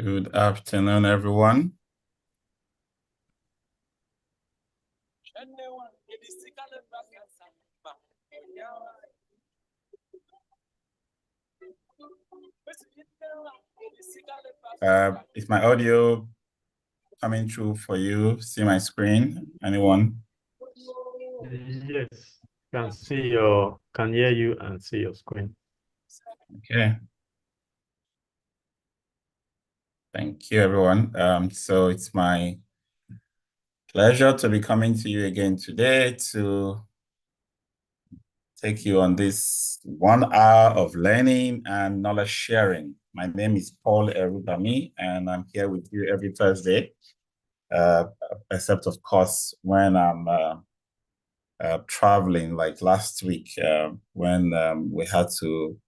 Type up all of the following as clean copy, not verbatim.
Good afternoon, everyone. Is my audio coming through for you? See my screen? Anyone? Yes, can hear you and see your screen. Okay. Thank you, everyone. So it's my pleasure to be coming to you again today to take you on this 1 hour of learning and knowledge sharing. My name is Paul Erubami, and I'm here with you every Thursday, except, of course, when I'm traveling, like last week, when we had to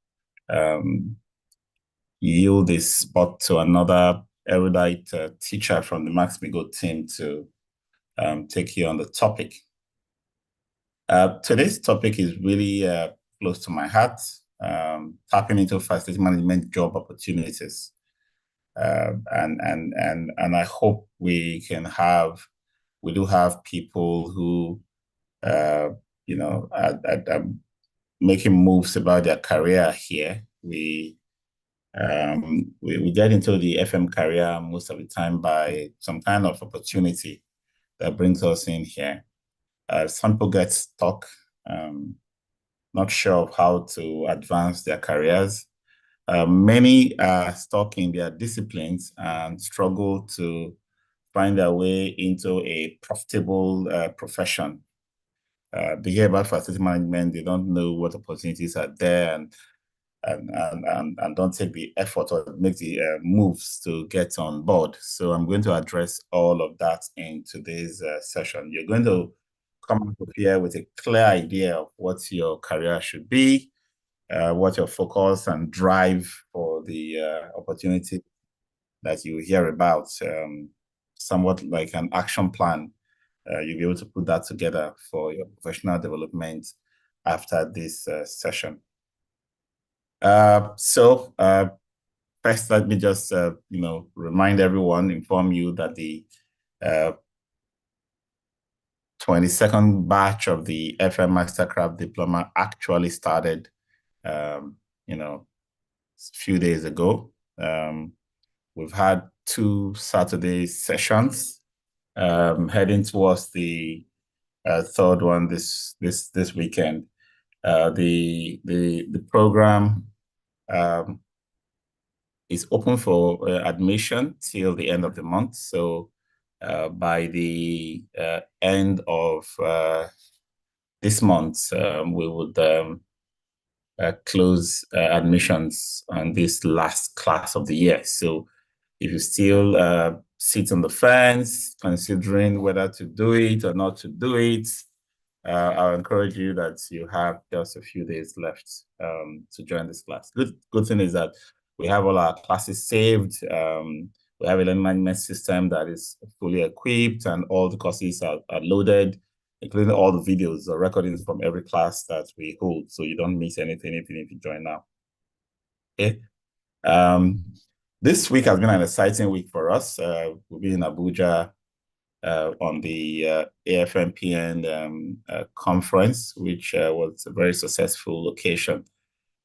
yield this spot to another erudite teacher from the Max-Migold team to take you on the topic. Today's topic is really close to my heart, tapping into facility management job opportunities. And I hope we do have people who, are making moves about their career here. We get into the FM career most of the time by some kind of opportunity that brings us in here. Some people get stuck, not sure of how to advance their careers. Many are stuck in their disciplines and struggle to find their way into a profitable profession. They hear about facility management, they don't know what opportunities are there, and don't take the effort or make the moves to get on board. So I'm going to address all of that in today's session. You're going to come up here with a clear idea of what your career should be, what your focus and drive for the opportunity that you hear about, somewhat like an action plan. You'll be able to put that together for your professional development after this session. So first, let me just remind everyone, inform you that the 22nd batch of the FM Mastercraft Diploma actually started, a few days ago. We've had 2 Saturday sessions, heading towards the third one this weekend. The program is open for admission till the end of the month. So by the end of this month, we would close admissions on this last class of the year. So if you still sit on the fence, considering whether to do it or not to do it, I'll encourage you that you have just a few days left to join this class. Good thing is that we have all our classes saved. We have a learning management system that is fully equipped, and all the courses are loaded, including all the videos or recordings from every class that we hold, so you don't miss anything even if you join now. Okay. This week has been an exciting week for us. We'll be in Abuja on the AFMPN conference, which was a very successful location.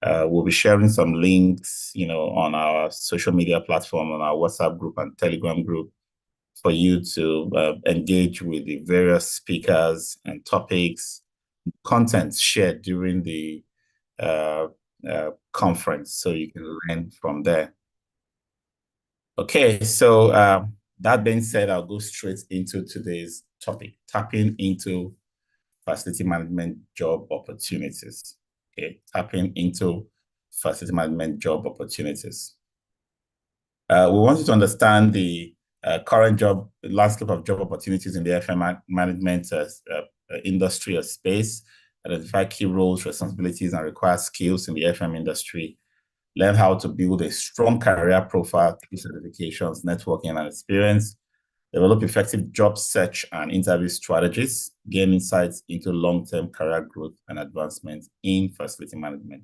We'll be sharing some links, on our social media platform, on our WhatsApp group and Telegram group, for you to engage with the various speakers and topics, content shared during the conference, so you can learn from there. Okay, so that being said, I'll go straight into today's topic, tapping into facility management job opportunities. Okay, tapping into facility management job opportunities. We want you to understand the current job landscape of job opportunities in the FM management industry or space, identify key roles, responsibilities, and required skills in the FM industry, learn how to build a strong career profile through certifications, networking, and experience, develop effective job search and interview strategies, gain insights into long-term career growth and advancement in facility management.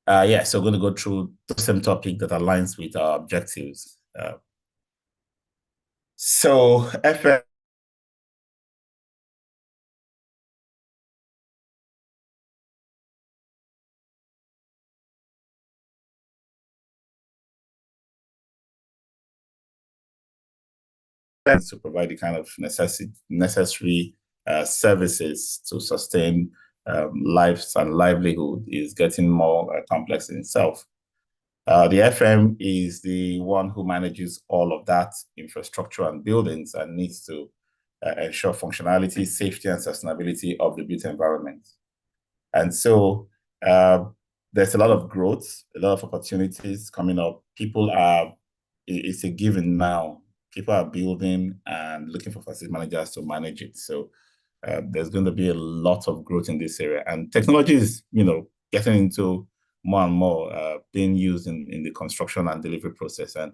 Yeah, so we're going to go through the same topic that aligns with our objectives. So FM to provide the kind of necessary services to sustain lives and livelihood is getting more complex in itself. The FM is the one who manages all of that infrastructure and buildings and needs to ensure functionality, safety, and sustainability of the built environment. And so uh, there's a lot of growth, a lot of opportunities coming up. It's a given now. People are building and looking for facility managers to manage it. So there's going to be a lot of growth in this area. And technology is, getting into more and more being used in the construction and delivery process. And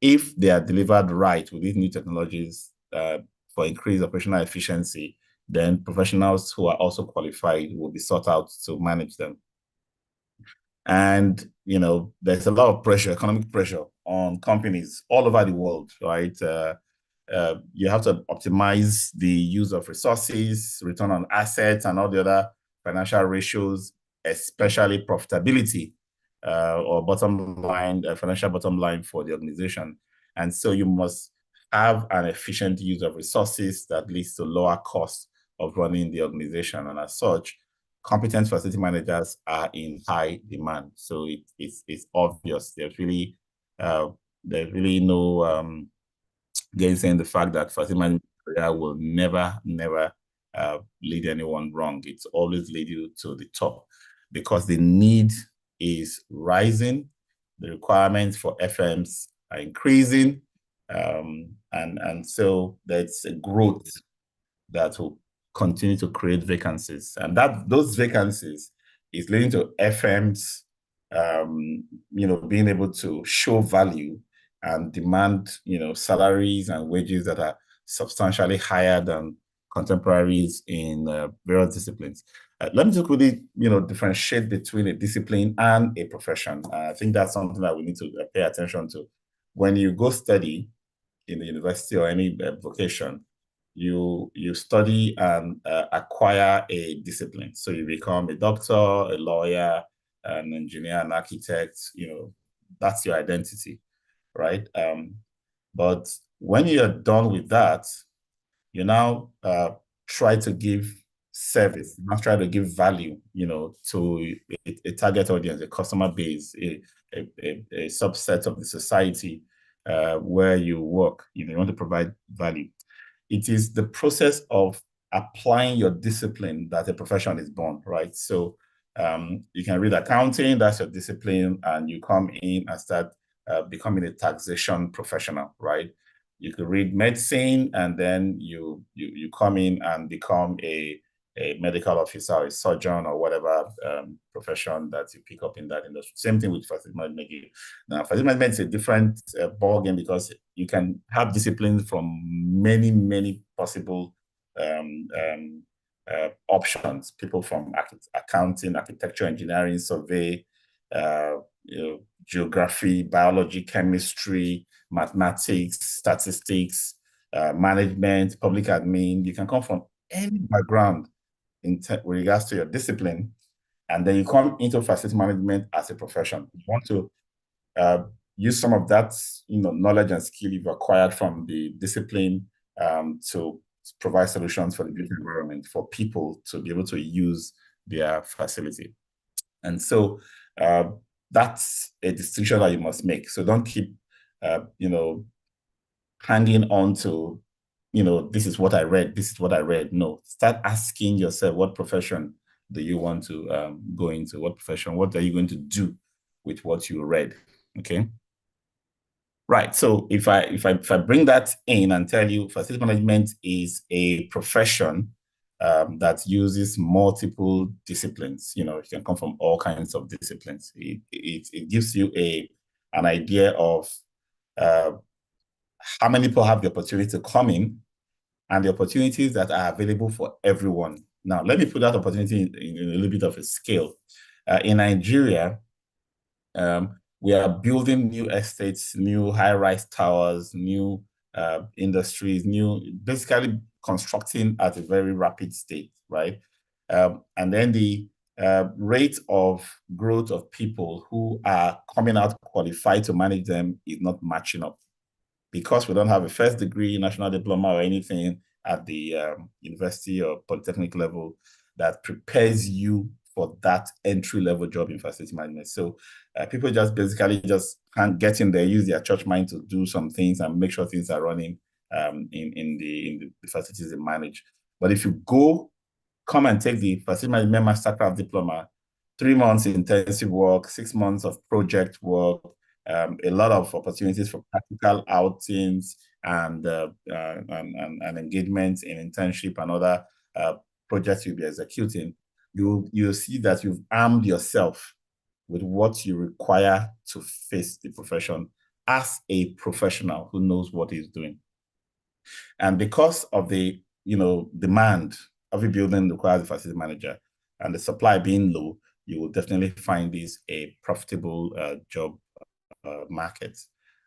if they are delivered right with these new technologies for increased operational efficiency, then professionals who are also qualified will be sought out to manage them. And there's a lot of pressure, economic pressure on companies all over the world, right? You have to optimize the use of resources, return on assets, and all the other financial ratios, especially profitability or bottom line, financial bottom line for the organization. And so you must have an efficient use of resources that leads to lower costs of running the organization. And as such, competent facility managers are in high demand. So it's obvious. There's really no gainsaying the fact that facility management will never lead anyone wrong. It's always lead you to the top because the need is rising. The requirements for FMs are increasing. And so there's a growth that will continue to create vacancies. And those vacancies is leading to FMs, being able to show value and demand, salaries and wages that are substantially higher than contemporaries in various disciplines. Let me just really, differentiate between a discipline and a profession. I think that's something that we need to pay attention to. When you go study in the university or any vocation, you study and acquire a discipline. So you become a doctor, a lawyer, an engineer, an architect. That's your identity, right? But when you're done with that, you now try to give service, you now try to give value, to a target audience, a customer base, a subset of the society where you work. You want to provide value. It is the process of applying your discipline that a profession is born, right? So you can read accounting, that's your discipline, and you come in and start becoming a taxation professional, right? You could read medicine, and then you come in and become a medical officer, or a surgeon, or whatever profession that you pick up in that industry. Same thing with facility management. Now, facility management is a different ball game because you can have disciplines from many possible options. People from accounting, architecture, engineering, survey, geography, biology, chemistry, mathematics, statistics, management, public admin. You can come from any background with regards to your discipline, and then you come into facility management as a profession. You want to use some of that, knowledge and skill you've acquired from the discipline to provide solutions for the built environment for people to be able to use their facility. And so that's a distinction that you must make. So don't keep, hanging on to, this is what I read, this is what I read. No, start asking yourself, what profession do you want to go into? What profession? What are you going to do with what you read? Okay. Right. So if I bring that in and tell you facility management is a profession that uses multiple disciplines, it can come from all kinds of disciplines. It gives you an idea of how many people have the opportunity to come in and the opportunities that are available for everyone. Now, let me put that opportunity in a little bit of a scale. In Nigeria, We are building new estates, new high-rise towers, new industries, basically constructing at a very rapid state, right? And then the rate of growth of people who are coming out qualified to manage them is not matching up because we don't have a first degree, national diploma, or anything at the university or polytechnic level that prepares you for that entry-level job in facility management. So people just basically just can't get in there, use their church mind to do some things and make sure things are running in the facilities they manage. But if you come and take the facility management mastercraft diploma, 3 months intensive work, 6 months of project work, a lot of opportunities for practical outings and engagements in internship and other projects you'll be executing. You'll see that you've armed yourself with what you require to face the profession as a professional who knows what he's doing. And because of the demand, every building requires a facility manager, and the supply being low, you will definitely find this a profitable job market.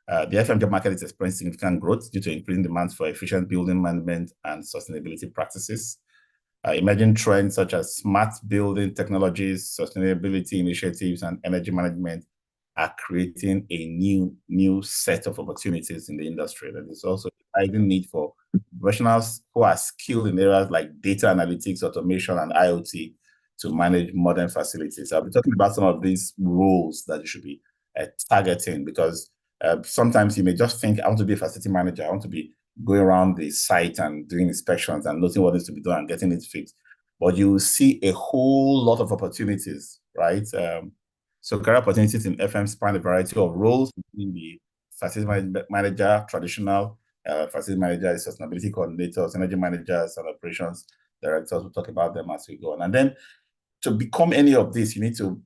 The FM job market is experiencing significant growth due to increasing demands for efficient building management and sustainability practices. Emerging trends such as smart building technologies, sustainability initiatives, and energy management are creating a new set of opportunities in the industry. There is also a rising need for professionals who are skilled in areas like data analytics, automation, and IoT to manage modern facilities. I'll be talking about some of these roles that you should be targeting because sometimes you may just think, I want to be a facility manager. I want to be going around the site and doing inspections and noting what needs to be done and getting it fixed. But you will see a whole lot of opportunities, right? So career opportunities in FM span a variety of roles, including the facility manager, traditional facility manager, sustainability coordinators, energy managers, and operations directors. We'll talk about them as we go on. And then to become any of this, you need to,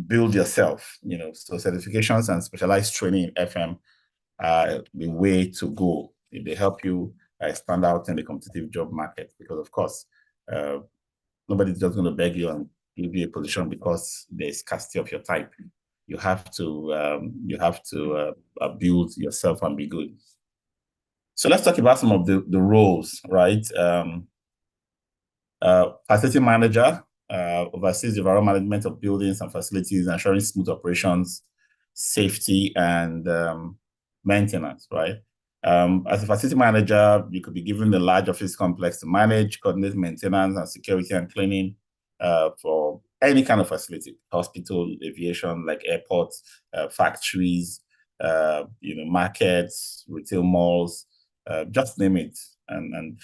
build yourself, so certifications and specialized training in FM are the way to go. They help you stand out in the competitive job market because, of course, nobody's just going to beg you and give you a position because there's scarcity of your type. You have to build yourself and be good. So let's talk about some of the roles, right? Facility manager oversees the overall management of buildings and facilities, ensuring smooth operations, safety, and maintenance, right? As a facility manager, you could be given the large office complex to manage, coordinate maintenance and security and cleaning for any kind of facility, hospital, aviation, like airports, factories, markets, retail malls, just name it. And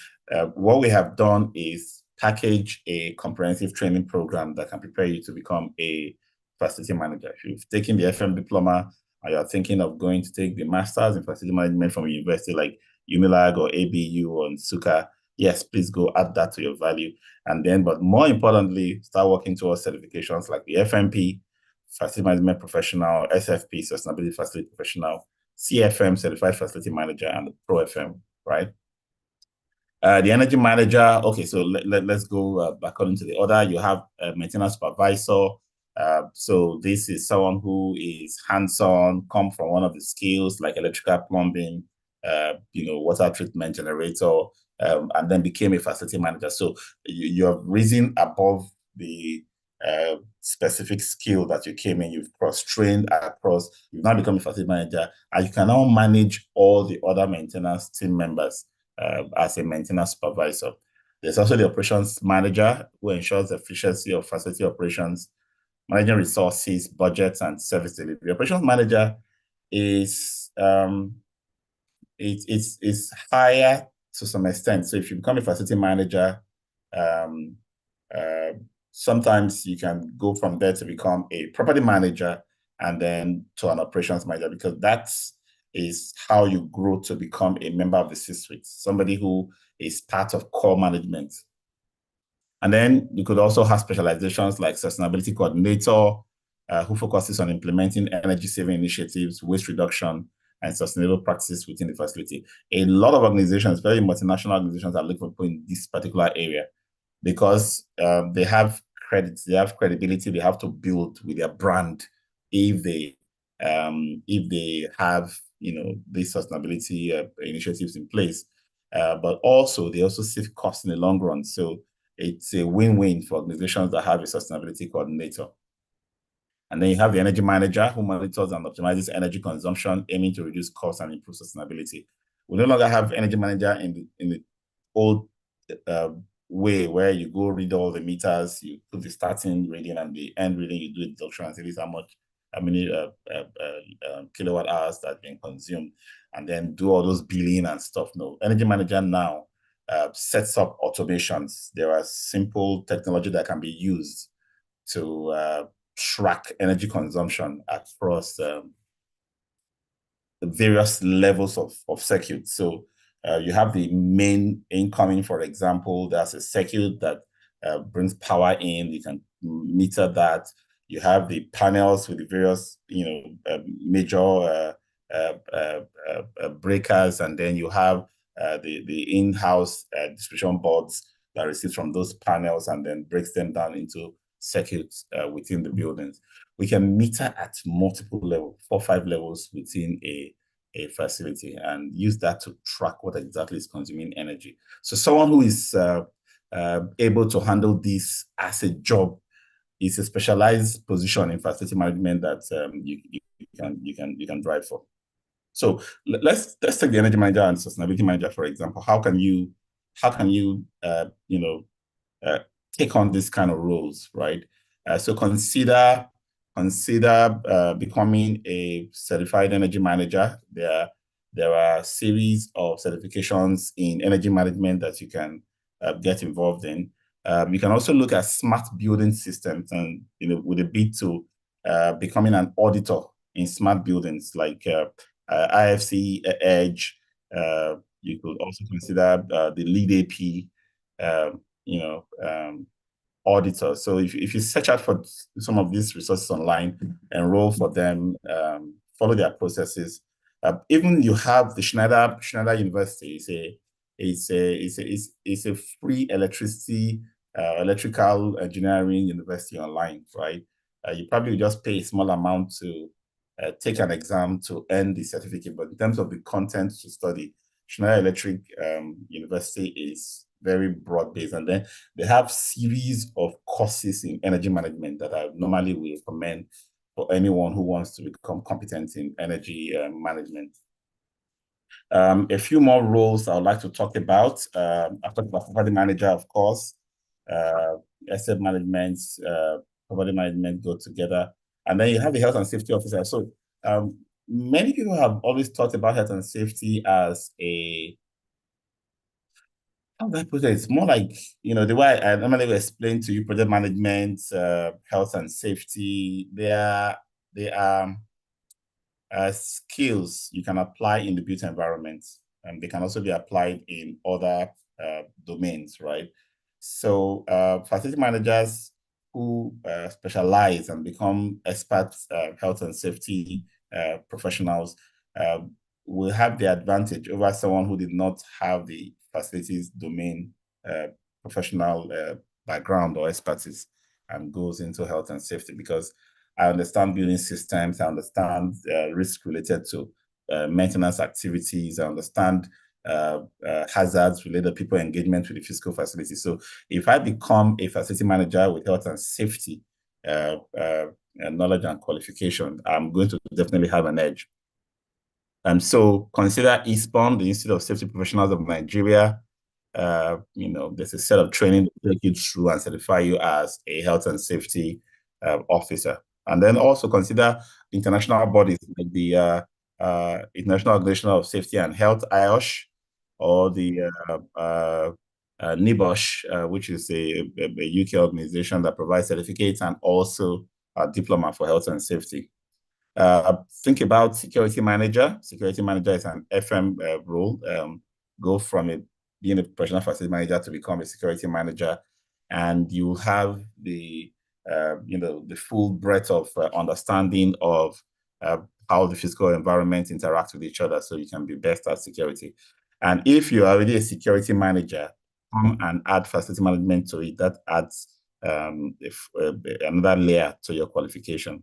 what we have done is package a comprehensive training program that can prepare you to become a facility manager. If you've taken the FM diploma and you're thinking of going to take the master's in facility management from a university like UNILAG or ABU or Nsukka, yes, please go add that to your value. And then, but more importantly, start working towards certifications like the FMP, Facility Management Professional, SFP, Sustainability Facility Professional, CFM, Certified Facility Manager, and the Pro FM, right? The energy manager, okay, so let's go according to the order. You have a maintenance supervisor. So this is someone who is hands-on, come from one of the skills like electrical, plumbing, water treatment, generator, and then became a facility manager. So you have risen above the specific skill that you came in. You've cross-trained across. You've now become a facility manager, and you can now manage all the other maintenance team members as a maintenance supervisor. There's also the operations manager who ensures the efficiency of facility operations, managing resources, budgets, and service delivery. The operations manager is it's higher to some extent. So if you become a facility manager, sometimes you can go from there to become a property manager and then to an operations manager, because that's is how you grow to become a member of the C-suite, somebody who is part of core management. And then you could also have specializations like sustainability coordinator, who focuses on implementing energy-saving initiatives, waste reduction, and sustainable practices within the facility. A lot of organizations, very multinational organizations, are looking for people in this particular area because they have credits, they have credibility, they have to build with their brand if they have these sustainability initiatives in place. But also they also save costs in the long run. So it's a win-win for organizations that have a sustainability coordinator. And then you have the energy manager who monitors and optimizes energy consumption, aiming to reduce costs and improve sustainability. We no longer have energy manager in the old uh, way where you go read all the meters, you put the starting reading and the end reading, you do a deduction and say this how many kilowatt hours that's been consumed, and then do all those billing and stuff. No, energy manager now sets up automations. There are simple technology that can be used to track energy consumption across the various levels of circuit. So you have the main incoming, for example, there's a circuit that brings power in. You can meter that. You have the panels with the various, major breakers, and then you have the in-house distribution boards that receive from those panels and then breaks them down into circuits within the buildings. We can meter at multiple levels, 4 or 5 levels within a facility, and use that to track what exactly is consuming energy. So someone who is able to handle this as a job is a specialized position in facility management that you can drive for. So let's take the energy manager and sustainability manager, for example. How can you take on this kind of roles, right? So consider becoming a certified energy manager. There are a series of certifications in energy management that you can get involved in. You can also look at smart building systems, and with a bid to becoming an auditor in smart buildings like IFC Edge. You could also consider the lead AP. Auditor. So if you search out for some of these resources online, enroll for them, follow their processes. Even you have the Schneider University. It's a free electrical engineering university online, right? You probably just pay a small amount to take an exam to earn the certificate. But in terms of the content to study, Schneider Electric University is very broad-based. And then they have series of courses in energy management that I normally will recommend for anyone who wants to become competent in energy management. A few more roles I would like to talk about. I've talked about property manager, of course. Asset management, property management go together. And then you have the health and safety officer. So many people have always thought about health and safety as how do I put it? It's more like, the way I normally explain to you project management, health and safety, they are skills you can apply in the built environment, and they can also be applied in other domains, right? So facility managers who specialize and become experts, health and safety professionals, will have the advantage over someone who did not have the facilities domain professional background or expertise and goes into health and safety, because I understand building systems, I understand risk related to maintenance activities, I understand hazards related to people engagement with the physical facility. So if I become a facility manager with health and safety knowledge and qualification, I'm going to definitely have an edge. So consider ISPON, the Institute of Safety Professionals of Nigeria. There's a set of training to take you through and certify you as a health and safety officer. And then also consider international bodies like the International Organization of Safety and Health, IOSH, or the NIBOSH, which is a UK organization that provides certificates and also a diploma for health and safety. Think about security manager. Security manager is an FM role. Go from being a professional facility manager to become a security manager, and you have the full breadth of understanding of how the physical environment interacts with each other, so you can be best at security. And if you're already a security manager, come and add facility management to it. That adds another layer to your qualification.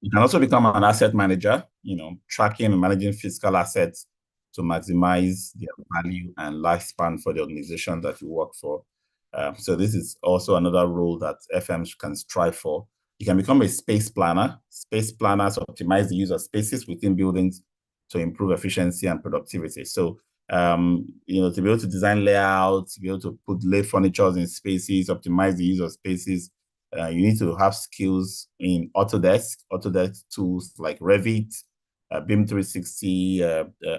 You can also become an asset manager, tracking and managing fiscal assets to maximize their value and lifespan for the organization that you work for. So this is also another role that FMs can strive for. You can become a space planner. Space planners optimize the use of spaces within buildings to improve efficiency and productivity. So, to be able to design layouts, to be able to put lay furniture in spaces, optimize the use of spaces, you need to have skills in Autodesk tools like Revit, BIM 360,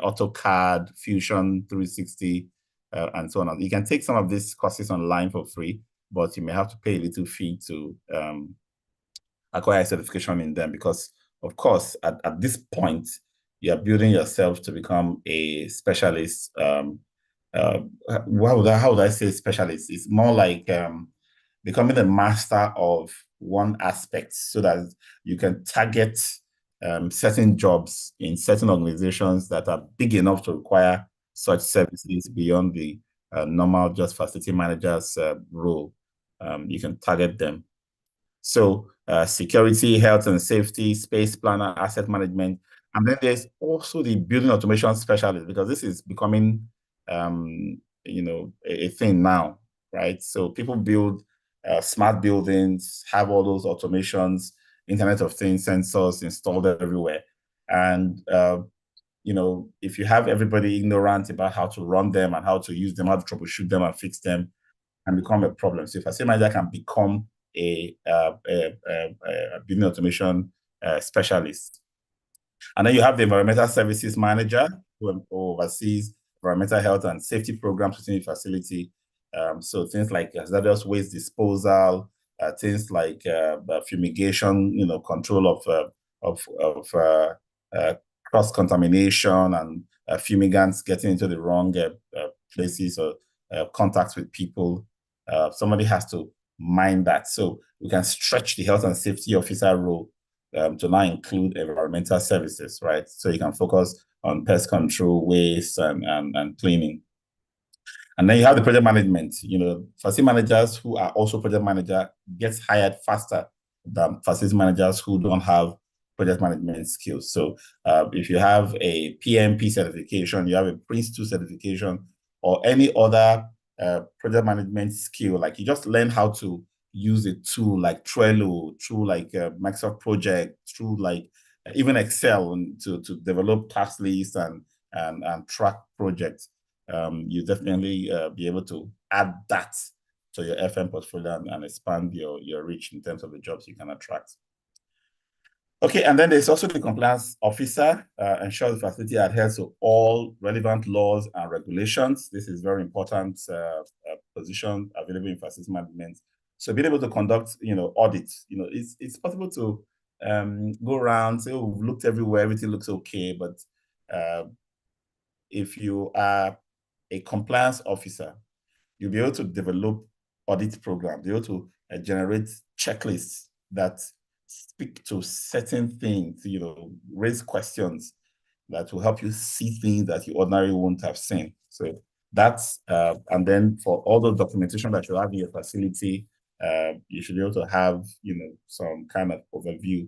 AutoCAD, Fusion 360, and so on. You can take some of these courses online for free, but you may have to pay a little fee to acquire certification in them because, of course, at this point, you're building yourself to become a specialist. How would I say specialist? It's more like becoming a master of one aspect so that you can target certain jobs in certain organizations that are big enough to require such services beyond the normal just facility manager's role. You can target them. So security, health and safety, space planner, asset management. And then there's also the building automation specialist, because this is becoming, a thing now, right? So people build smart buildings, have all those automations, Internet of Things, sensors installed everywhere. And, if you have everybody ignorant about how to run them and how to use them, how to troubleshoot them and fix them, can become a problem. So if a facility manager can become a building automation specialist. And then you have the environmental services manager who oversees environmental health and safety programs within the facility. So things like hazardous waste disposal, things like fumigation, control of cross contamination and fumigants getting into the wrong places or contacts with people. Somebody has to mind that. So we can stretch the health and safety officer role to now include environmental services, right? So you can focus on pest control, waste, and cleaning. And then you have the project management. Facility managers who are also project manager gets hired faster than facility managers who don't have project management skills. So if you have a PMP certification, you have a Prince2 certification, or any other project management skill, like you just learn how to use a tool like Trello, through like Microsoft Project, through like even Excel to develop task lists and track projects. You definitely be able to add that to your FM portfolio and expand your reach in terms of the jobs you can attract. Okay, and then there's also the compliance officer, ensure the facility adheres to all relevant laws and regulations. This is very important position available in facility management. So being able to conduct, audits, it's possible to go around, say, oh, we've looked everywhere, everything looks okay, but if you are a compliance officer, you'll be able to develop audit programs, be able to generate checklists that speak to certain things, raise questions that will help you see things that you ordinarily won't have seen. So that's, and then for all the documentation that you have in your facility, you should be able to have, some kind of overview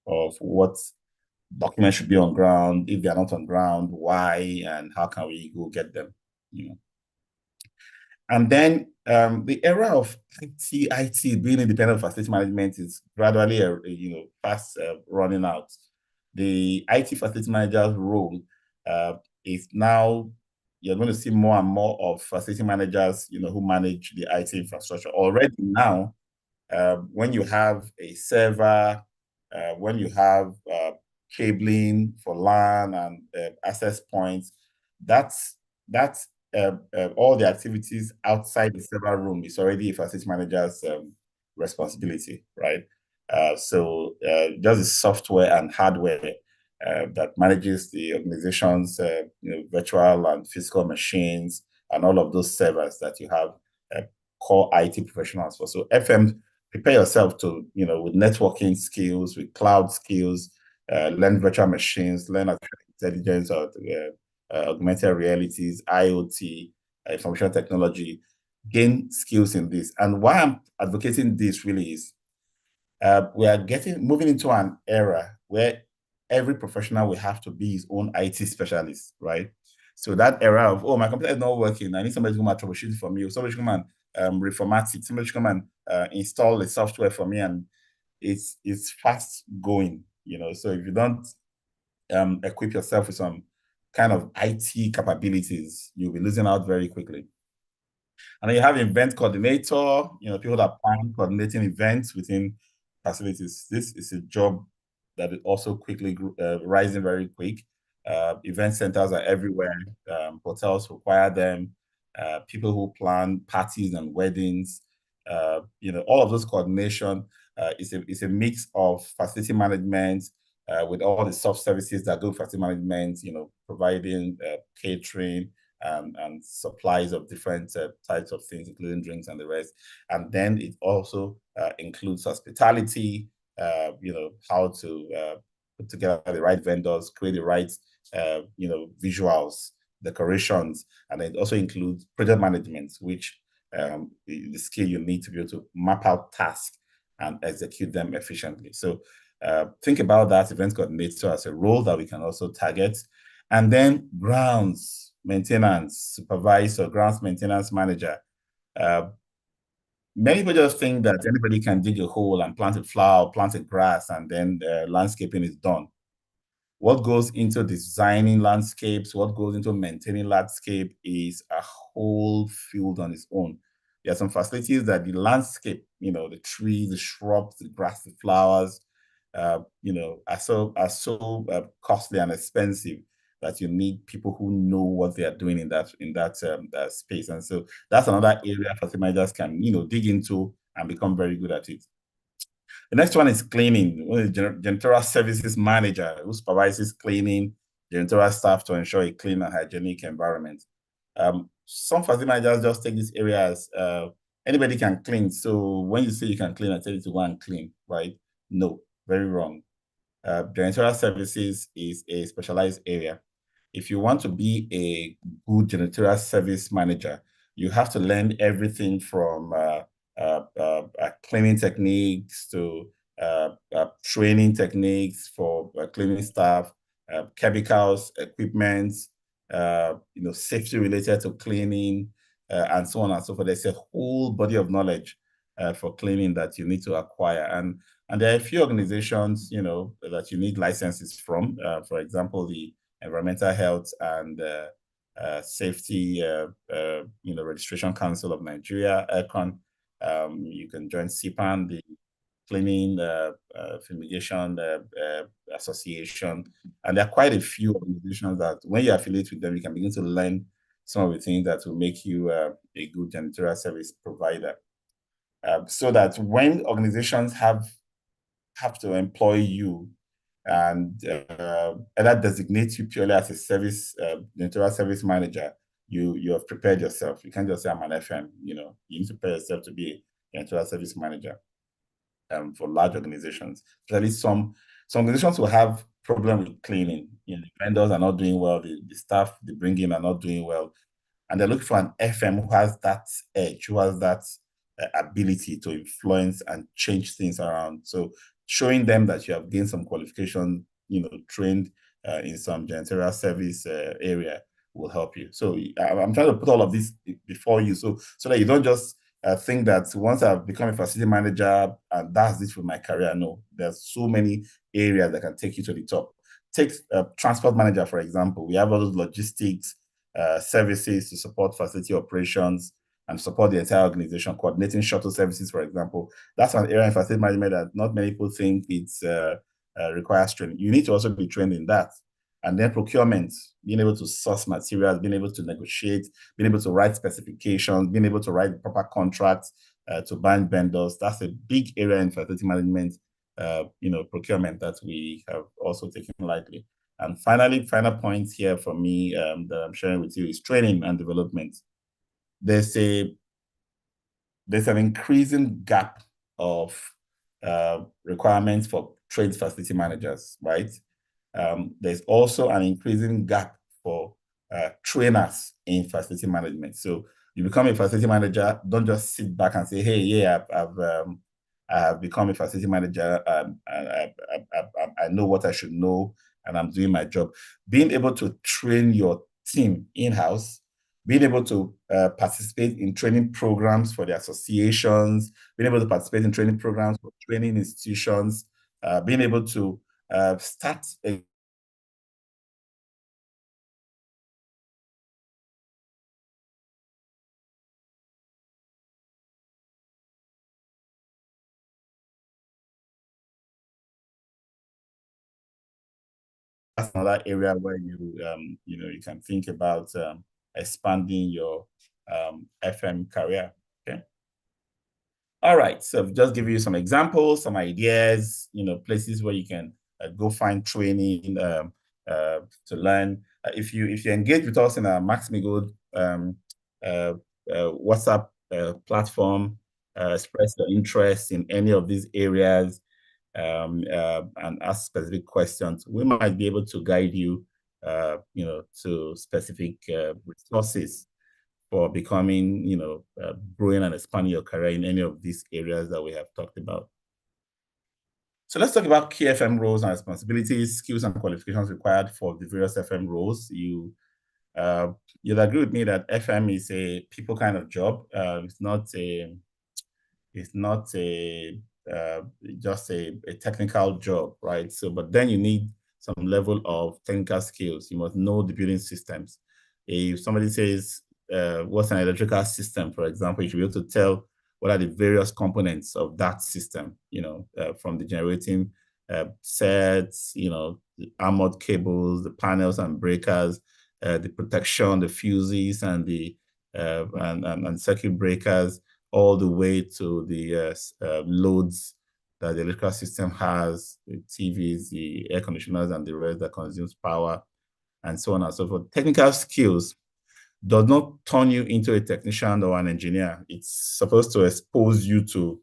of what documents should be on ground, if they are not on ground, why, and how can we go get them, And then the era of IT being independent facility management is gradually, fast running out. The IT facility manager's role is now, you're going to see more and more of facility managers, who manage the IT infrastructure. Already now, when you have a server, when you have cabling for LAN and access points, that's all the activities outside the server room is already a facility manager's responsibility, right? So just the software and hardware that manages the organization's virtual and physical machines and all of those servers that you have core IT professionals for. So FM, prepare yourself to, with networking skills, with cloud skills, learn virtual machines, learn artificial intelligence or augmented realities, IoT, information technology, gain skills in this. And why I'm advocating this really is we are moving into an era where every professional will have to be his own IT specialist, right? So that era of, oh, my computer is not working, I need somebody to come and troubleshoot it for me, or somebody to come and reformat it, somebody to come and install the software for me, and it's fast going, So if you don't equip yourself with some kind of IT capabilities, you'll be losing out very quickly. And then you have event coordinator, people that plan coordinating events within facilities. This is a job that is also quickly rising very quick. Event centers are everywhere. Hotels require them. People who plan parties and weddings, all of those coordination is a mix of facility management with all the soft services that go with facility management, providing catering, and supplies of different types of things, including drinks and the rest. And then it also includes hospitality, how to put together the right vendors, create the right, visuals, decorations, and it also includes project management, which the skill you need to be able to map out tasks and execute them efficiently. So think about that event coordinator as a role that we can also target. And then grounds maintenance supervisor, grounds maintenance manager. Many people just think that anybody can dig a hole and plant a flower, plant a grass, and then landscaping is done. What goes into designing landscapes, what goes into maintaining landscape is a whole field on its own. There are some facilities that the landscape, the trees, the shrubs, the grass, the flowers, are so costly and expensive that you need people who know what they are doing in that space. And so that's another area facility managers can, dig into and become very good at it. The next one is cleaning. Janitorial services manager who supervises cleaning, janitorial staff to ensure a clean and hygienic environment. Some facility managers just take this area as anybody can clean. So when you say you can clean, I tell you to go and clean, right? No, very wrong. Janitorial services is a specialized area. If you want to be a good janitorial service manager, you have to learn everything from cleaning techniques to training techniques for cleaning staff, chemicals, equipment, safety related to cleaning, and so on and so forth. There's a whole body of knowledge for cleaning that you need to acquire. And there are a few organizations, that you need licenses from. For example, the Environmental Health and Safety, Registration Council of Nigeria, ECON. You can join CPAN, the Cleaning Fumigation Association. And there are quite a few organizations that when you affiliate with them, you can begin to learn some of the things that will make you a good janitorial service provider. So that when organizations have to employ you and either designate you purely as a janitorial service manager, you have prepared yourself. You can't just say I'm an FM. You need to prepare yourself to be a janitorial service manager for large organizations. Especially some organizations will have problem with cleaning. The vendors are not doing well. The staff they bring in are not doing well, and they're looking for an FM who has that edge, who has that ability to influence and change things around. So showing them that you have gained some qualification, trained in some janitorial service area will help you. So I'm trying to put all of this before you, so that you don't just think that once I've become a facility manager and that's it for my career. No, there's so many areas that can take you to the top. Take transport manager, for example. We have all those logistics services to support facility operations and support the entire organization, coordinating shuttle services, for example. That's an area in facility management that not many people think it's requires training. You need to also be trained in that. And then procurement, being able to source materials, being able to negotiate, being able to write specifications, being able to write proper contracts to bind vendors. That's a big area in facility management, procurement that we have also taken lightly. And finally, final point here for me that I'm sharing with you is training and development. There's an increasing gap of requirements for trade facility managers, right? There's also an increasing gap for trainers in facility management. So you become a facility manager, don't just sit back and say, hey, yeah, I have become a facility manager. I I know what I should know, and I'm doing my job. Being able to train your team in-house, being able to participate in training programs for the associations, being able to participate in training programs for training institutions, being able to start a that's another area where you can think about expanding your FM career. Okay. All right. So I've just give you some examples, some ideas, places where you can go find training to learn. If you engage with us in our Max-Migold uh, WhatsApp platform, express your interest in any of these areas, and ask specific questions, we might be able to guide you, to specific resources for becoming, growing and expanding your career in any of these areas that we have talked about. So let's talk about key FM roles and responsibilities, skills and qualifications required for the various FM roles. You'll agree with me that FM is a people kind of job. It's not uh, just a technical job, right? So, but then you need some level of technical skills. You must know the building systems. If somebody says, what's an electrical system, for example, you should be able to tell what are the various components of that system, from the generating sets, the armored cables, the panels and breakers, the protection, the fuses, and the and circuit breakers, all the way to the loads that the electrical system has, the TVs, the air conditioners, and the rest that consumes power, and so on and so forth. Technical skills does not turn you into a technician or an engineer. It's supposed to expose you to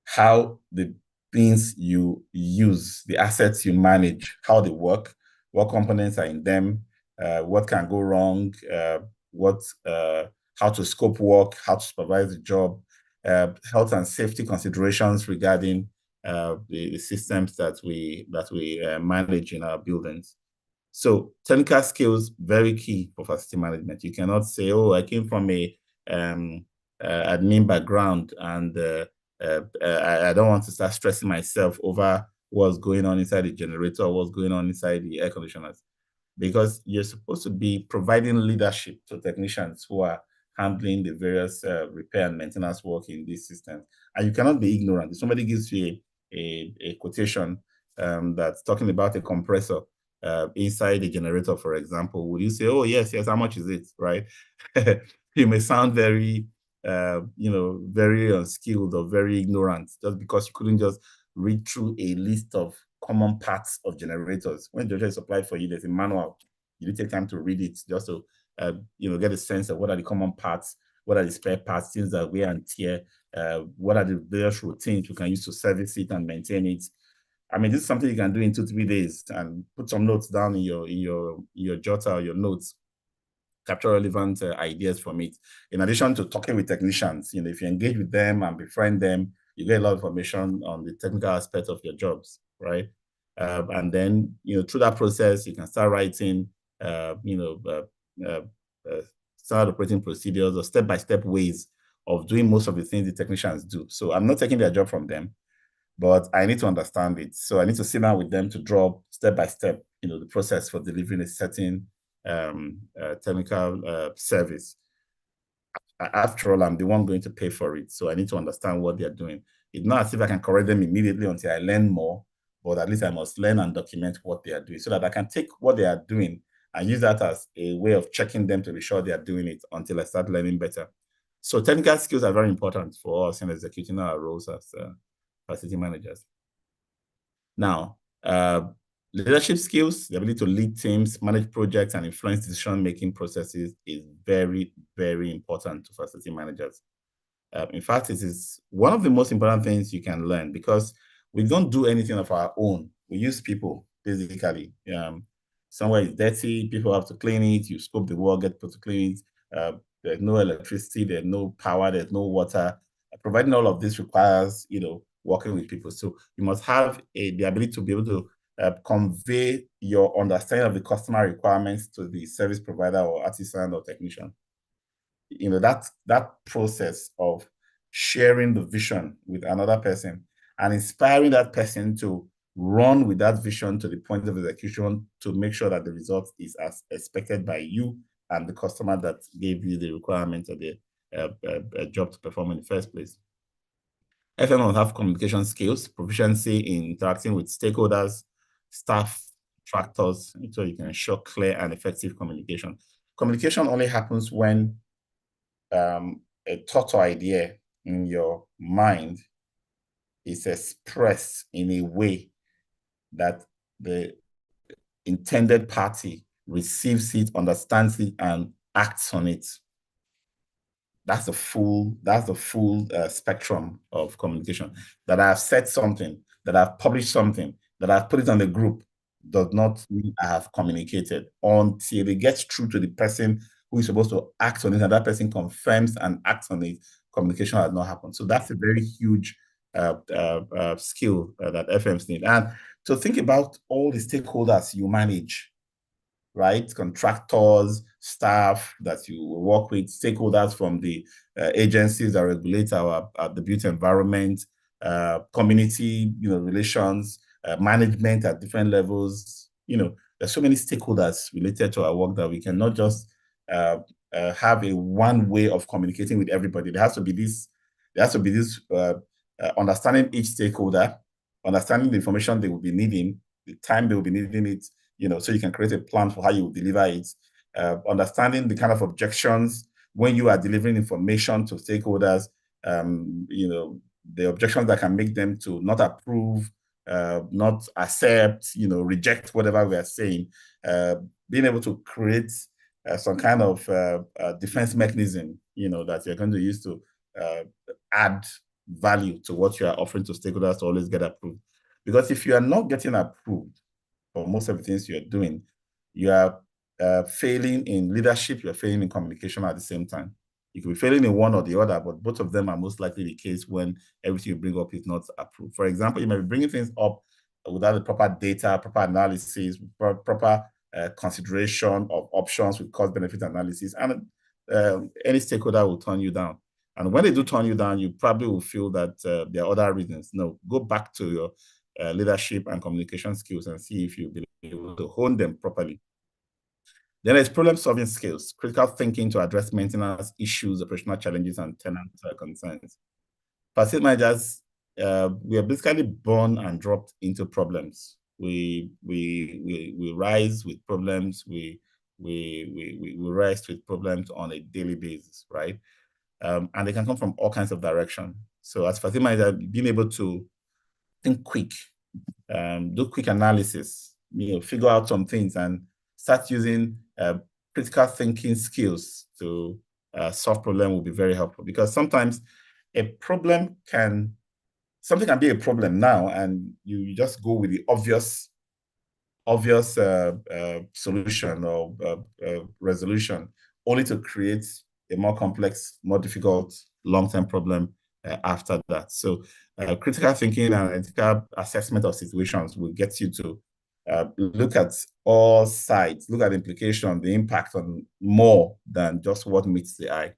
how the things you use, the assets you manage, how they work, what components are in them, what can go wrong, what how to scope work, how to supervise the job, health and safety considerations regarding the systems that we manage in our buildings. So technical skills, very key for facility management. You cannot say, oh, I came from a admin background and I don't want to start stressing myself over what's going on inside the generator, what's going on inside the air conditioners, because you're supposed to be providing leadership to technicians who are handling the various repair and maintenance work in these systems. And you cannot be ignorant. If somebody gives you a quotation that's talking about a compressor inside the generator, for example, would you say, oh, yes, yes, how much is it, right? You may sound very, very unskilled or very ignorant just because you couldn't just read through a list of common parts of generators. When generator is supplied for you, there's a manual. You need to take time to read it just to, get a sense of what are the common parts, what are the spare parts, things that wear and tear, what are the various routines we can use to service it and maintain it. I mean, this is something you can do in 2-3 days and put some notes down in your jotter or your notes, capture relevant ideas from it. In addition to talking with technicians, if you engage with them and befriend them, you get a lot of information on the technical aspect of your jobs, right? And then, through that process, you can start writing, uh, standard operating procedures or step-by-step ways of doing most of the things the technicians do. So I'm not taking their job from them, but I need to understand it. So I need to sit down with them to draw step by step, the process for delivering a certain technical service. After all, I'm the one going to pay for it. So I need to understand what they're doing. It's not as if I can correct them immediately until I learn more, but at least I must learn and document what they are doing so that I can take what they are doing and use that as a way of checking them to be sure they are doing it until I start learning better. So technical skills are very important for us in executing our roles as facility managers. Now, leadership skills, the ability to lead teams, manage projects, and influence decision-making processes is very, very important to facility managers. In fact, it is one of the most important things you can learn because we don't do anything of our own. We use people, basically. Somewhere is dirty, people have to clean it, you scope the work, get people to clean it. There's no electricity, there's no power, there's no water. Providing all of this requires, working with people. So you must have the ability to be able to convey your understanding of the customer requirements to the service provider or artisan or technician. That process of sharing the vision with another person and inspiring that person to run with that vision to the point of execution to make sure that the result is as expected by you and the customer that gave you the requirement of the job to perform in the first place. FM will have communication skills, proficiency in interacting with stakeholders, staff, contractors, so you can ensure clear and effective communication. Communication only happens when a thought or idea in your mind is expressed in a way that the intended party receives it, understands it, and acts on it. That's the full spectrum of communication. That I've said something, that I've published something, that I've put it on the group does not mean I have communicated until it gets through to the person who is supposed to act on it, and that person confirms and acts on it. Communication has not happened. So that's a very huge skill that FMs need. And to think about all the stakeholders you manage, right? Contractors, staff that you work with, stakeholders from the agencies that regulate the built environment, community, relations, management at different levels. There's so many stakeholders related to our work that we cannot just have a one way of communicating with everybody. There has to be this understanding each stakeholder, understanding the information they will be needing, the time they will be needing it, so you can create a plan for how you deliver it. Understanding the kind of objections when you are delivering information to stakeholders, the objections that can make them to not approve, not accept, reject whatever we are saying. Being able to create some kind of defense mechanism, that you're going to use to add value to what you are offering to stakeholders to always get approved. Because if you are not getting approved for most of the things you're doing, you are failing in leadership, you're failing in communication at the same time. You could be failing in one or the other, but both of them are most likely the case when everything you bring up is not approved. For example, you may be bringing things up without the proper data, proper analysis, proper consideration of options with cost-benefit analysis, and any stakeholder will turn you down. And when they do turn you down, you probably will feel that there are other reasons. No, go back to your leadership and communication skills and see if you'll be able to hone them properly. Then there's problem-solving skills, critical thinking to address maintenance issues, operational challenges, and tenant concerns. Facility managers, we are basically born and dropped into problems. We rise with problems. We rise with problems on a daily basis, right? And they can come from all kinds of directions. So as facility manager, being able to think quick, do quick analysis, figure out some things and start using critical thinking skills to solve problem will be very helpful, because sometimes something can be a problem now and you just go with the obvious solution or resolution, only to create a more complex, more difficult long-term problem after that. So critical thinking and analytical assessment of situations will get you to look at all sides, look at the implication, the impact on more than just what meets the eye.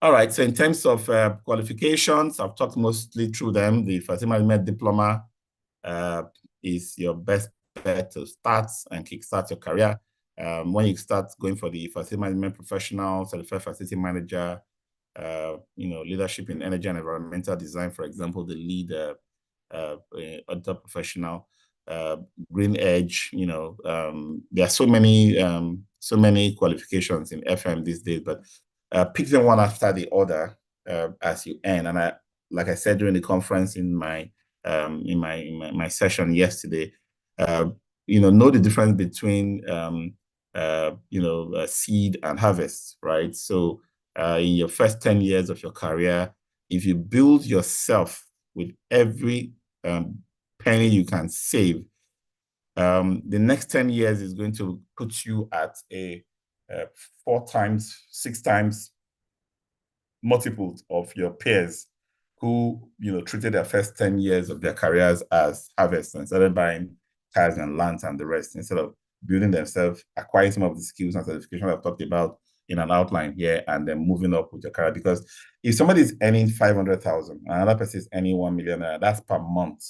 All right, so in terms of qualifications, I've talked mostly through them. The facility management diploma is your best bet to start and kickstart your career. When you start going for the facility management professional, certified facility manager, leadership in energy and environmental design, for example, the lead auditor professional, Green Edge, there are so many qualifications in FM these days, but pick them one after the other as you earn. And like I said during the conference in my session yesterday, know the difference between seed and harvest, right? So in your first 10 years of your career, if you build yourself with every penny you can save, the next 10 years is going to put you at a 4 times, 6 times multiples of your peers who treated their first 10 years of their careers as harvest and started buying cars and lands and the rest instead of building themselves, acquiring some of the skills and certifications I've talked about in an outline here, and then moving up with your career. Because if somebody is earning 500,000, another person is earning 1 million, that's per month.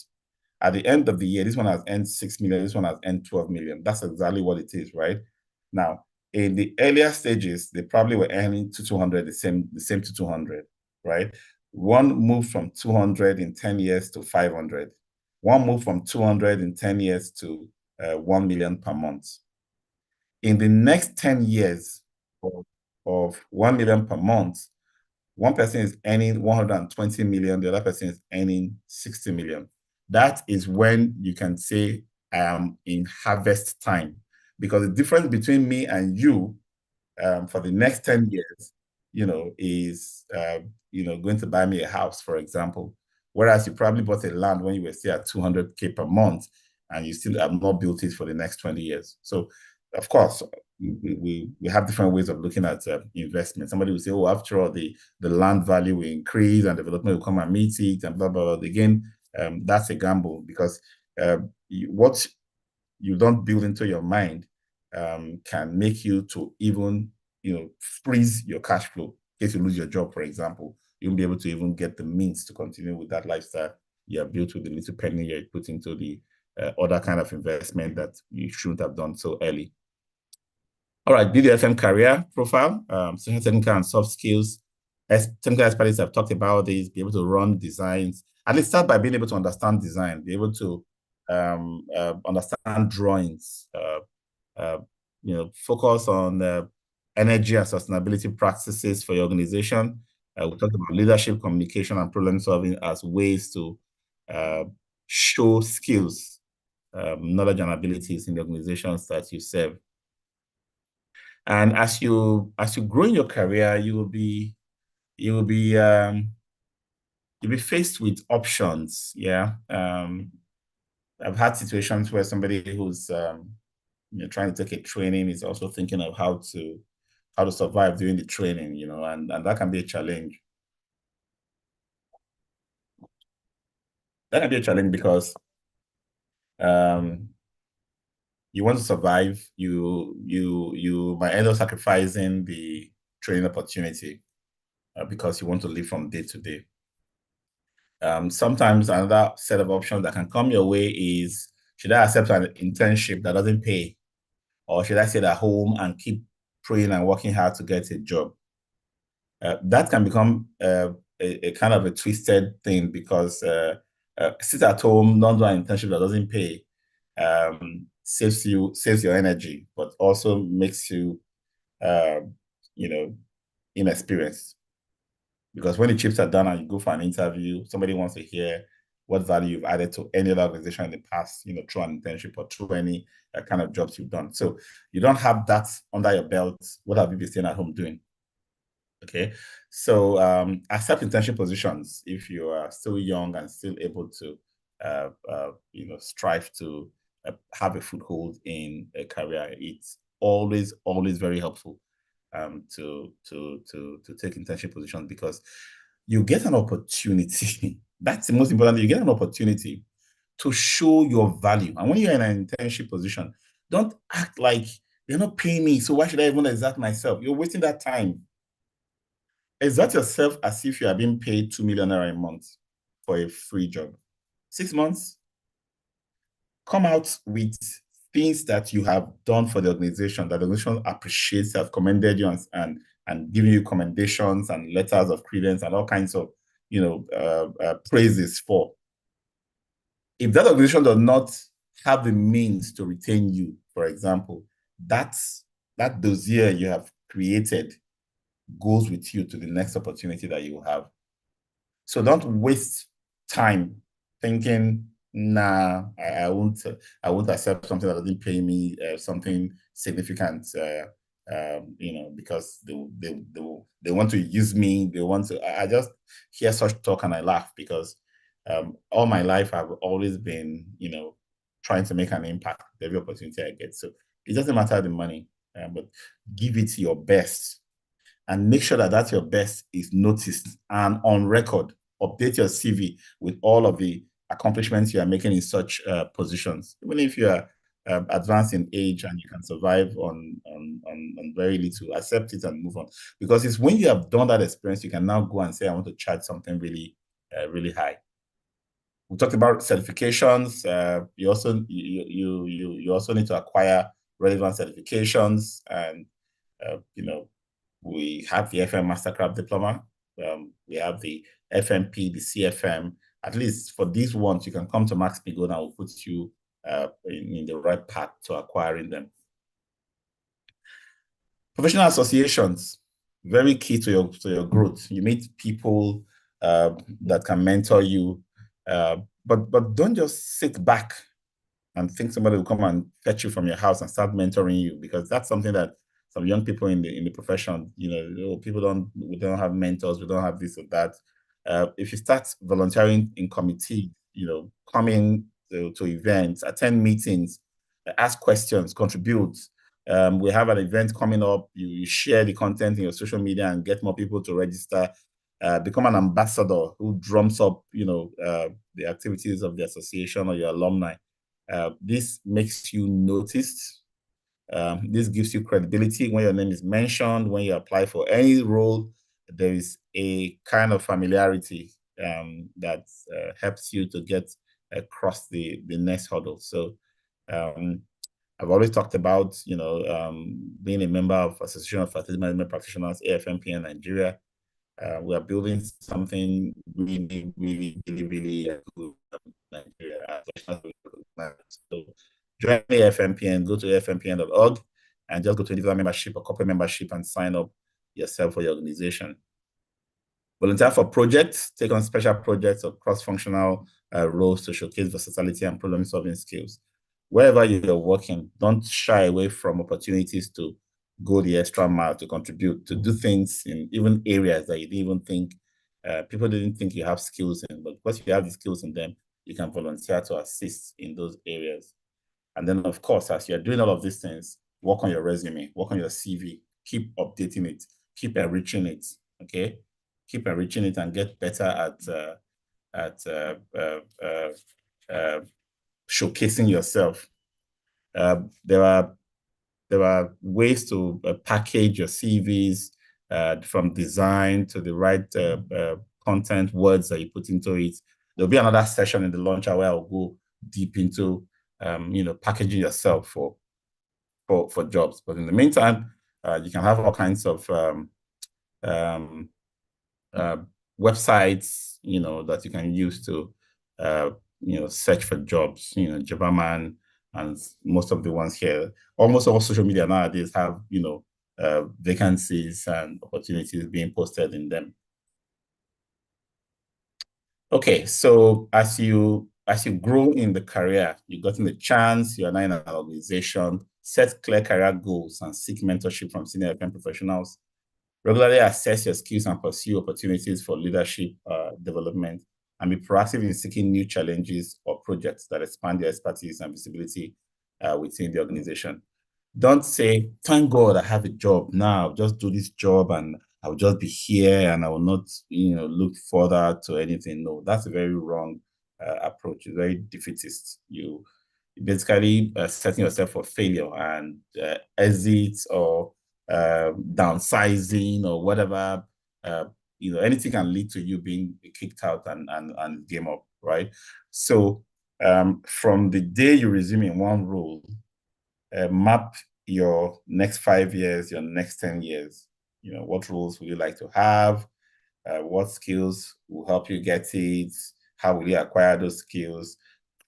At the end of the year, this one has earned 6 million, this one has earned 12 million. That's exactly what it is, right? Now, in the earlier stages, they probably were earning to 200, the same to 200, right? One moved from 200 in 10 years to 500. One moved from 200 in 10 years to 1 million per month. In the next 10 years of 1 million per month, one person is earning 120 million, the other person is earning 60 million. That is when you can say I am in harvest time, because the difference between me and you for the next 10 years, is, going to buy me a house, for example. Whereas you probably bought a land when you were still at 200K per month and you still have not built it for the next 20 years. So, of course, we have different ways of looking at investment. Somebody will say, oh, after all, the land value will increase and development will come and meet it and blah, blah, blah. Again, that's a gamble, because what you don't build into your mind can make you to even, freeze your cash flow. In case you lose your job, for example, you won't be able to even get the means to continue with that lifestyle you have built with the little penny you put into the other kind of investment that you shouldn't have done so early. All right, BDFM career profile, technical and soft skills. As technical experts have talked about this, be able to run designs. At least start by being able to understand design, be able to understand drawings, focus on energy and sustainability practices for your organization. We talked about leadership, communication, and problem solving as ways to show skills, knowledge, and abilities in the organizations that you serve. And as you grow in your career, you'll be faced with options. Yeah. I've had situations where somebody who's trying to take a training is also thinking of how to survive during the training, and that can be a challenge. That can be a challenge because you want to survive, you might end up sacrificing the training opportunity because you want to live from day to day. Sometimes another set of options that can come your way is, should I accept an internship that doesn't pay? Or should I sit at home and keep praying and working hard to get a job? That can become a kind of a twisted thing, because sit at home, not do an internship that doesn't pay, saves your energy, but also makes you, inexperienced. Because when the chips are done and you go for an interview, somebody wants to hear what value you've added to any other organization in the past, through an internship or through any kind of jobs you've done. So you don't have that under your belt. What have you been staying at home doing? Okay, so accept internship positions if you are still young and still able to, strive to have a foothold in a career. It's always very helpful to take internship positions, because you get an opportunity. That's the most important. You get an opportunity to show your value. And when you're in an internship position, don't act like they're not paying me, so why should I even exert myself? You're wasting that time. Exert yourself as if you are being paid 2 million naira a month for a free job. 6 months, come out with things that you have done for the organization that the organization appreciates, have commended you, and giving you commendations and letters of credence and all kinds of praises for. If that organization does not have the means to retain you, for example, that dossier you have created goes with you to the next opportunity that you have. So don't waste time thinking, nah, I won't accept something that doesn't pay me something significant, because they want to use me. They want to. I just hear such talk and I laugh, because all my life I've always been, trying to make an impact every opportunity I get. So it doesn't matter the money, but give it your best, and make sure that your best is noticed and on record. update your CV with all of the accomplishments you are making in such positions. Even if you are advanced in age and you can survive on very little, accept it and move on. Because it's when you have done that experience, you can now go and say, I want to charge something really high. We talked about certifications. You also need to acquire relevant certifications, and we have the FM Mastercraft Diploma. We have the FMP, the CFM. At least for these ones, you can come to Max-Migold and we'll put you in the right path to acquiring them. Professional associations, very key to your growth. You meet people that can mentor you, but don't just sit back and think somebody will come and fetch you from your house and start mentoring you, because that's something that some young people in the profession, we don't have mentors, we don't have this or that. If you start volunteering in committee, coming to events, attend meetings, ask questions, contribute. We have an event coming up. You share the content in your social media and get more people to register. Become an ambassador who drums up, the activities of the association or your alumni. This makes you noticed. This gives you credibility when your name is mentioned. When you apply for any role, there is a kind of familiarity that helps you to get across the next hurdle. So I've always talked about, being a member of Association of Facility Management Practitioners, AFMP in Nigeria. We are building something really good in Nigeria. So join the AFMPN, go to afmpn.org and just go to individual membership or corporate membership and sign up yourself for your organization. Volunteer for projects, take on special projects or cross-functional roles to showcase versatility and problem-solving skills. Wherever you're working, don't shy away from opportunities to go the extra mile, to contribute, to do things in even areas that you didn't even think, people didn't think you have skills in, but because you have the skills in them, you can volunteer to assist in those areas. And then, of course, as you're doing all of these things, work on your resume, work on your CV, keep updating it, keep enriching it, okay? Keep enriching it and get better at showcasing yourself. There are ways to package your CVs, from design to the right content, words that you put into it. There'll be another session in the launcher where I'll go deep into packaging yourself for jobs. But in the meantime, you can have all kinds of websites, that you can use to search for jobs. Jobberman and most of the ones here. Almost all social media nowadays have vacancies and opportunities being posted in them. Okay, so as you grow in the career, you've gotten the chance, you're now in an organization, set clear career goals and seek mentorship from senior FM professionals. Regularly assess your skills and pursue opportunities for leadership development, and be proactive in seeking new challenges or projects that expand your expertise and visibility within the organization. Don't say, thank God I have a job now, I'll just do this job and I'll just be here and I will not, look further to anything. No, that's a very wrong approach. It's very defeatist. You basically setting yourself for failure and exits or downsizing or whatever. Anything can lead to you being kicked out and game up, right? So from the day you resume in one role, map your next 5 years, your next 10 years. What roles would you like to have? What skills will help you get it? How will you acquire those skills?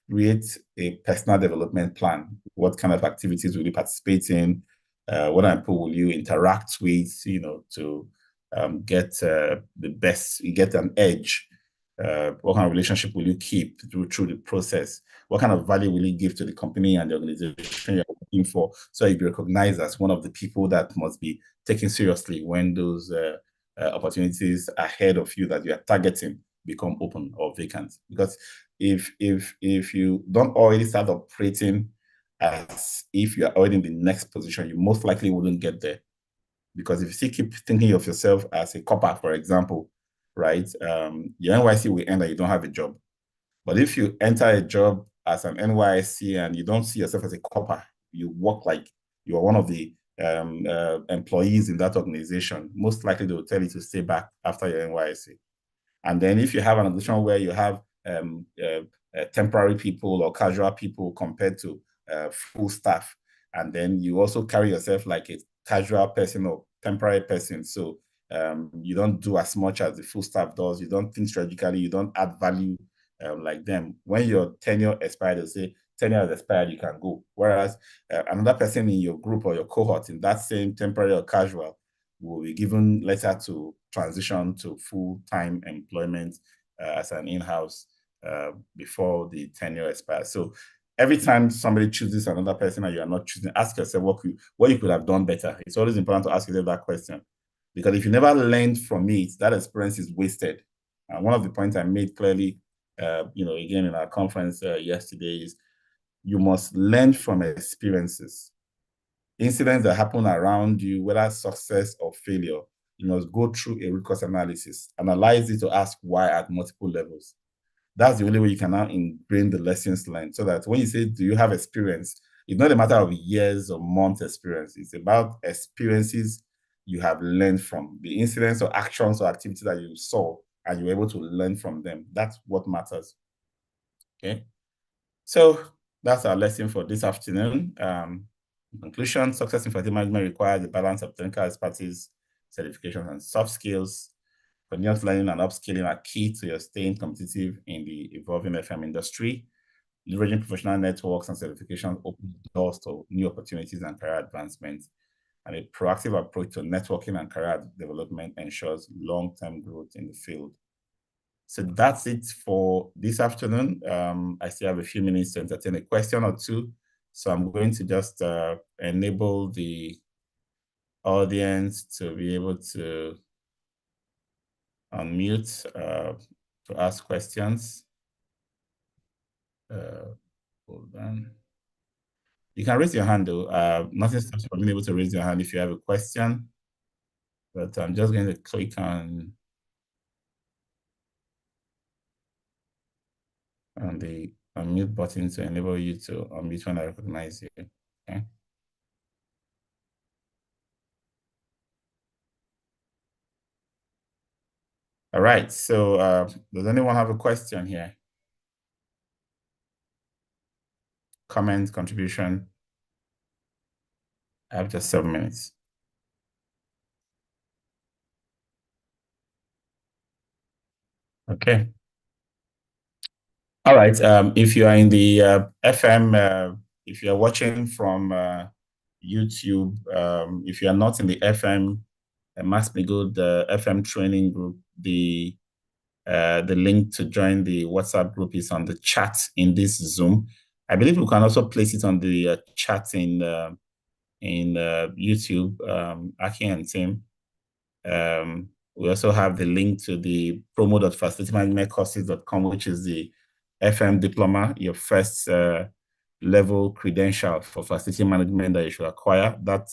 Create a personal development plan. What kind of activities will you participate in? What people will you interact with, to get the best, you get an edge. What kind of relationship will you keep through the process? What kind of value will you give to the company and the organization you're working for, so you'll be recognized as one of the people that must be taken seriously when those opportunities ahead of you that you are targeting become open or vacant? Because if you don't already start operating as if you are already in the next position, you most likely wouldn't get there. Because if you still keep thinking of yourself as a copper, for example, right? Your NYC will end and you don't have a job. But if you enter a job as an NYC and you don't see yourself as a copper, you work like you are one of the employees in that organization, most likely they will tell you to stay back after your NYC. And then if you have an organization where you have temporary people or casual people compared to full staff, and then you also carry yourself like a casual person or temporary person. So you don't do as much as the full staff does. You don't think strategically. You don't add value like them. When your tenure expired, they say tenure has expired, you can go. Whereas another person in your group or your cohort in that same temporary or casual will be given letter to transition to full-time employment as an in-house before the tenure expires. So every time somebody chooses another person and you are not choosing, ask yourself what you could have done better. It's always important to ask yourself that question. Because if you never learned from it, that experience is wasted. And one of the points I made clearly, again in our conference yesterday is you must learn from experiences. Incidents that happen around you, whether success or failure, you must go through a root cause analysis, analyze it to ask why at multiple levels. That's the only way you can now ingrain the lessons learned, so that when you say, do you have experience? It's not a matter of years or months experience. It's about experiences you have learned from, the incidents or actions or activities that you saw and you were able to learn from them. That's what matters. Okay. So that's our lesson for this afternoon. In conclusion, success in facility management requires a balance of technical expertise, certification, and soft skills. Continuous learning and upskilling are key to your staying competitive in the evolving FM industry. Leveraging professional networks and certifications open doors to new opportunities and career advancement. And a proactive approach to networking and career development ensures long-term growth in the field. So that's it for this afternoon. I still have a few minutes to entertain a question or two. So I'm going to just enable the audience to be able to unmute to ask questions. Hold on. You can raise your hand though. Nothing stops you from being able to raise your hand if you have a question. But I'm just going to click on the unmute button to enable you to unmute when I recognize you. Okay. All right. So does anyone have a question here? Comment, contribution? I have just 7 minutes. Okay. All right. If you are in the FM, if you are watching from YouTube, if you are not in the FM, Max-Migold, the FM training group, the link to join the WhatsApp group is on the chat in this Zoom. I believe we can also place it on the chat in YouTube, Aki and Tim. We also have the link to the promo.facilitymanagementcourses.com, which is the FM diploma, your first level credential for facility management that you should acquire. That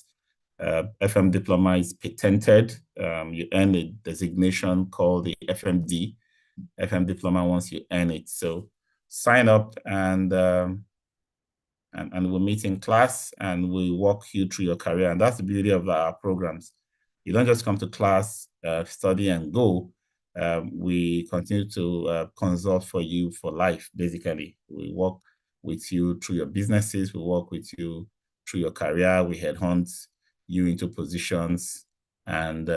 FM diploma is patented. You earn a designation called the FMD, FM diploma once you earn it. So sign up and we'll meet in class and we walk you through your career. And that's the beauty of our programs. You don't just come to class, study and go. We continue to consult for you for life, basically. We work with you through your businesses. We work with you through your career. We headhunt you into positions. And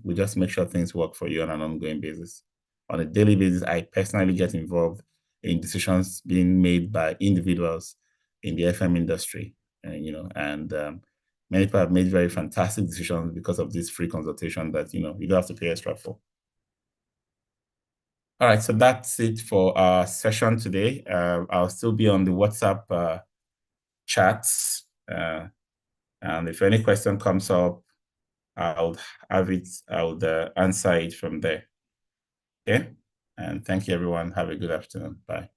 we just make sure things work for you on an ongoing basis. On a daily basis, I personally get involved in decisions being made by individuals in the FM industry, and many people have made very fantastic decisions because of this free consultation that, you don't have to pay extra for. All right, so that's it for our session today. I'll still be on the WhatsApp chats, and if any question comes up, I'll answer it from there. Okay, and thank you, everyone. Have a good afternoon. Bye.